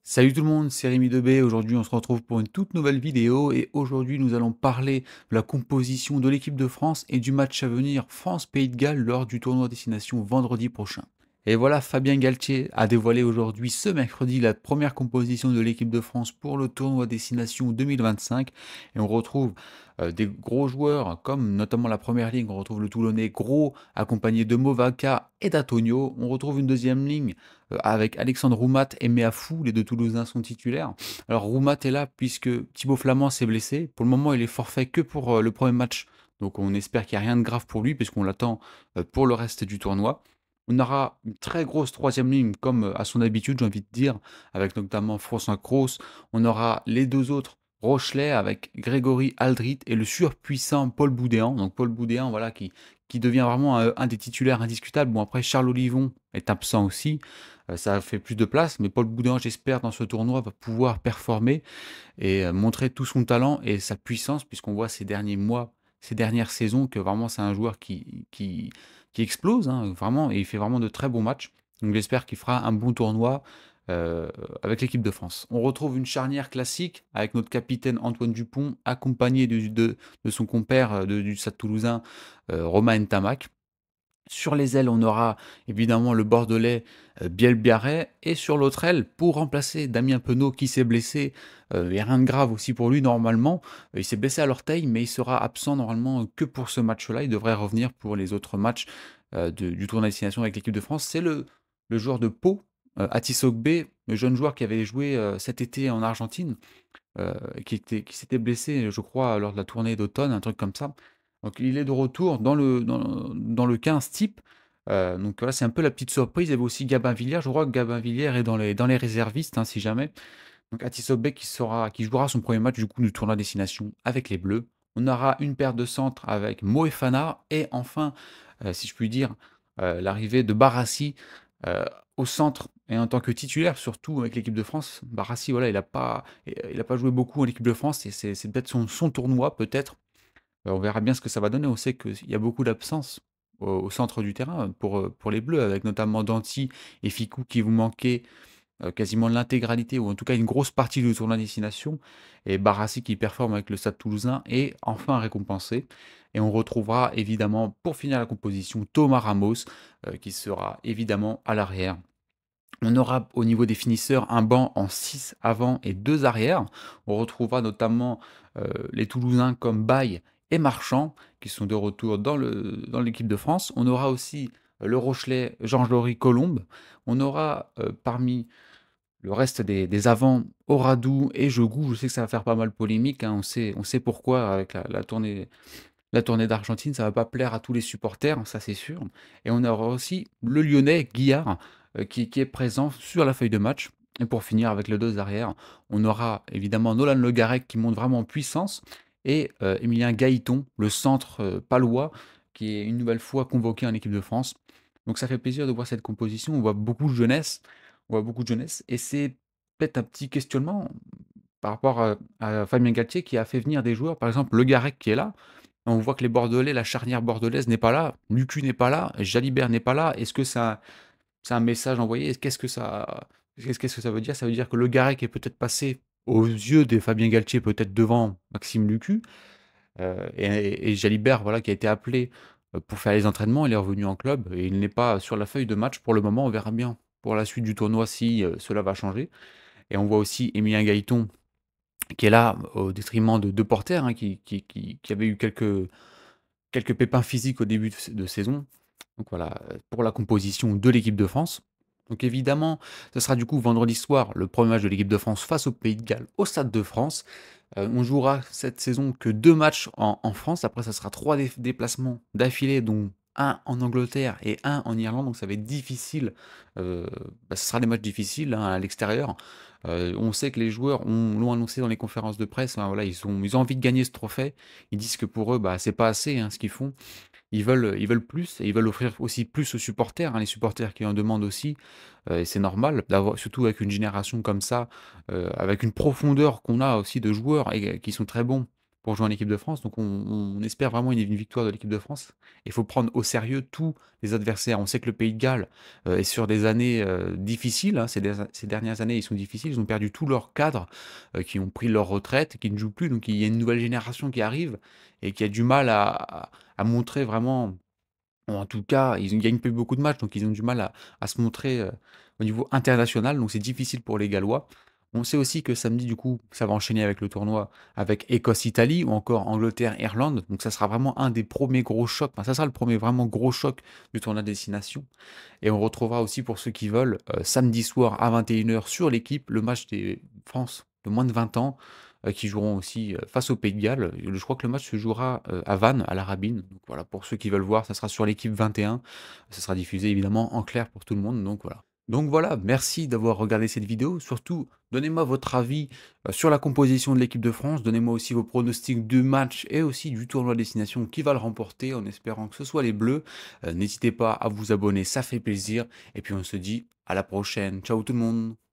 Salut tout le monde, c'est Rémi Debé. Aujourd'hui, on se retrouve pour une toute nouvelle vidéo et aujourd'hui, nous allons parler de la composition de l'équipe de France et du match à venir France-Pays de Galles lors du tournoi destination vendredi prochain. Et voilà, Fabien Galtier a dévoilé aujourd'hui, ce mercredi, la première composition de l'équipe de France pour le tournoi destination 2025. Et on retrouve des gros joueurs, comme notamment la première ligne, on retrouve le Toulonnais Gros, accompagné de Movaca et d'Antonio. On retrouve une deuxième ligne avec Alexandre Roumat et Meafou, les deux Toulousains sont titulaires. Alors Roumat est là puisque Thibaut Flamand s'est blessé. Pour le moment, il est forfait que pour le premier match. Donc on espère qu'il n'y a rien de grave pour lui puisqu'on l'attend pour le reste du tournoi. On aura une très grosse troisième ligne, comme à son habitude, j'ai envie de dire, avec notamment François Cros. On aura les deux autres, Rochelet avec Grégory Aldrit et le surpuissant Paul Boudéan. Donc Paul Boudéan, voilà, qui devient vraiment un des titulaires indiscutables. Bon, après, Charles Olivon est absent aussi. Ça fait plus de place, mais Paul Boudéan, j'espère, dans ce tournoi, va pouvoir performer et montrer tout son talent et sa puissance, puisqu'on voit ces derniers mois, ces dernières saisons, que vraiment c'est un joueur qui explose, hein, vraiment, et il fait vraiment de très bons matchs. Donc j'espère qu'il fera un bon tournoi euh, avec l'équipe de France. On retrouve une charnière classique avec notre capitaine Antoine Dupont, accompagné de son compère du Stade Toulousain, Romain Ntamak. Sur les ailes, on aura évidemment le Bordelais Biel Biarret. Et sur l'autre aile, pour remplacer Damien Penaud qui s'est blessé, il n'y a rien de grave aussi pour lui normalement. Il s'est blessé à l'orteil, mais il sera absent normalement que pour ce match-là. Il devrait revenir pour les autres matchs du tournoi de destination avec l'équipe de France. C'est le joueur de Pau, Atis Ogbe, le jeune joueur qui avait joué cet été en Argentine, qui s'était blessé, je crois, lors de la tournée d'automne, un truc comme ça. Donc il est de retour dans le 15 type. Donc voilà, c'est un peu la petite surprise. Il y avait aussi Gabin Villière. Je crois que Gabin Villière est dans les réservistes, hein, si jamais. Donc Atisobé qui jouera son premier match du coup du tournoi destination avec les Bleus. On aura une paire de centres avec Moefana et enfin, si je puis dire, l'arrivée de Barassi euh, au centre et en tant que titulaire, surtout avec l'équipe de France. Barassi, voilà, il a pas joué beaucoup en équipe de France et c'est peut-être son tournoi, peut-être. On verra bien ce que ça va donner. On sait qu'il y a beaucoup d'absence au centre du terrain pour les Bleus, avec notamment Danti et Ficou qui vont manquer quasiment l'intégralité, ou en tout cas une grosse partie du tournoi destination, et Barassi qui performe avec le Stade Toulousain est enfin récompensé. Et on retrouvera évidemment, pour finir la composition, Thomas Ramos, qui sera évidemment à l'arrière. On aura au niveau des finisseurs un banc en 6 avant et 2 arrière. On retrouvera notamment les Toulousains comme Baye et Marchand, qui sont de retour dans l'équipe de France. On aura aussi le Rochelet, Jean-Jory Colombe. On aura parmi le reste des avants, Oradou et Jogou. Je sais que ça va faire pas mal polémique, hein. On sait pourquoi avec la tournée d'Argentine, ça va pas plaire à tous les supporters, ça c'est sûr. Et on aura aussi le Lyonnais Guillard qui est présent sur la feuille de match. Et pour finir avec les deux arrières, on aura évidemment Nolan Le Garec qui monte vraiment en puissance et Emilien Gaëton, le centre palois, qui est une nouvelle fois convoqué en équipe de France. Donc ça fait plaisir de voir cette composition. On voit beaucoup de jeunesse, et c'est peut-être un petit questionnement par rapport à Fabien Galtier qui a fait venir des joueurs, par exemple Le Garec qui est là. On voit que les Bordelais, la charnière bordelaise n'est pas là, Lucu n'est pas là, Jalibert n'est pas là. Est-ce que c'est un message envoyé? Qu'est-ce que ça veut dire? Ça veut dire que Le Garec est peut-être passé aux yeux des Fabien Galtier, peut-être devant Maxime Lucu, et Jalibert, voilà, qui a été appelé pour faire les entraînements, il est revenu en club et il n'est pas sur la feuille de match pour le moment. On verra bien pour la suite du tournoi si cela va changer. Et on voit aussi Emilien Gaëton qui est là au détriment de Porter, hein, qui avait eu quelques pépins physiques au début de saison. Donc voilà, pour la composition de l'équipe de France. Donc évidemment, ce sera du coup vendredi soir le premier match de l'équipe de France face au Pays de Galles au Stade de France. On jouera cette saison que 2 matchs en France. Après, ça sera 3 déplacements d'affilée, dont un en Angleterre et un en Irlande. Donc ça va être difficile. Ce sera des matchs difficiles, hein, à l'extérieur. On sait que les joueurs l'ont annoncé dans les conférences de presse. Hein, voilà, ils ont envie de gagner ce trophée. Ils disent que pour eux, c'est pas assez, hein, ce qu'ils font. Ils veulent plus et ils veulent offrir aussi plus aux supporters, hein, les supporters qui en demandent aussi. Et c'est normal, surtout avec une génération comme ça, avec une profondeur qu'on a aussi de joueurs et qui sont très bons pour jouer en équipe de France. Donc on espère vraiment une victoire de l'équipe de France. Il faut prendre au sérieux tous les adversaires. On sait que le Pays de Galles est sur des années difficiles, hein. Ces dernières années, ils sont difficiles. Ils ont perdu tous leurs cadres, qui ont pris leur retraite, qui ne jouent plus. Donc il y a une nouvelle génération qui arrive et qui a du mal à montrer vraiment, ou en tout cas, ils ne gagnent plus beaucoup de matchs, donc ils ont du mal à se montrer, au niveau international, donc c'est difficile pour les Gallois. On sait aussi que samedi, du coup, ça va enchaîner avec le tournoi avec Écosse-Italie ou encore Angleterre-Irlande, donc ça sera vraiment un des premiers gros chocs, enfin ça sera le premier vraiment gros choc du tournoi des Destination. Et on retrouvera aussi pour ceux qui veulent, samedi soir à 21 h sur l'équipe, le match des France de moins de 20 ans, qui joueront aussi, face au Pays de Galles. Je crois que le match se jouera, à Vannes, à la Rabine. Donc voilà, pour ceux qui veulent voir, ça sera sur l'équipe 21. Ça sera diffusé évidemment en clair pour tout le monde, donc voilà. Donc voilà, merci d'avoir regardé cette vidéo. Surtout, donnez-moi votre avis, sur la composition de l'équipe de France. Donnez-moi aussi vos pronostics du match et aussi du tournoi à destination qui va le remporter, en espérant que ce soit les Bleus. N'hésitez pas à vous abonner, ça fait plaisir et puis on se dit à la prochaine. Ciao tout le monde.